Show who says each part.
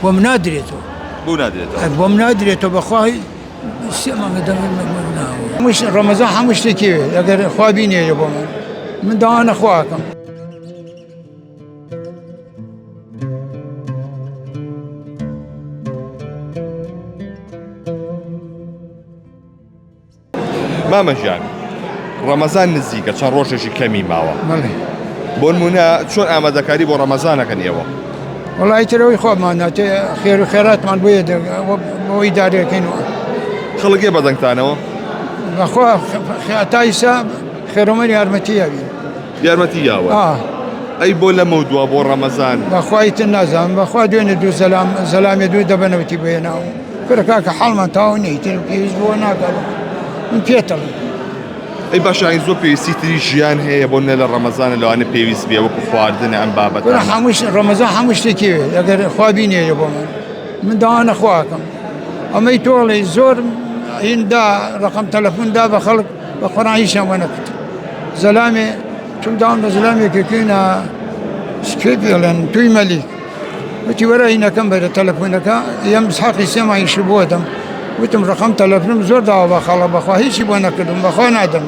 Speaker 1: بۆ منادرێتەوە بۆ منادرێتەوە بەخوای مش ڕەمەزان هەموو شتێکی ئەگەر خوا بینێرە بۆ من داوانە خواکەم.
Speaker 2: مامەژیان ڕەمەزان نزیکە چەند ڕۆژێکی کەمی ماوە بۆ نمونە چۆن ئامادەکاری بۆ ڕەمەزانەکەن ئێوە؟
Speaker 1: وەڵای ترەوەی خۆماناتێ خێر و خێراتمان بۆیە بۆی دارەکەینەوە
Speaker 2: خەڵکێ بەدەنگتانەوە
Speaker 1: بەخوا تایسا خێرەمەری
Speaker 2: یارمەتی یاوە ئەی بۆ لەمە دووە بۆ ڕەمەزان
Speaker 1: بەخوایتن نازانم بەخوا دوێنێ دوو زەلامی دوو دەبەنەوەتی بێناوە کرە کاکە حاڵمان تاو نەیتر پێویست بۆ ناکەڵ من پێتەڵم.
Speaker 2: ئەی باشین زۆر پێویستی تری ژیان هەیە بۆ نە لە ڕەمەزانە لەوانە پێویست بێ وەکو خواردنە ئەم بابەت
Speaker 1: ڕەمەزان هەموو شتێکی ئەگەر خوا بینێرە بۆ من داوانە خواکەم. ئەمەی تۆڵی زۆر هیندا ڕقم تەلەفۆندا بە خەڵک بە قۆڕانیشان وەنەکرد زەلامێ چون داوام بە زەلامێکەکەینە سکوێ پێڵێن توی مەلیک وتی وەرە هینەکەم بەرە تەلەفۆنەکە ئەم سحاقی سێماهیش بۆدەم وتم ڕقم تەلەفۆنم زۆر داوە بە خەڵە بەخوا هیچی بۆ نەکردم بەخوا نادەم.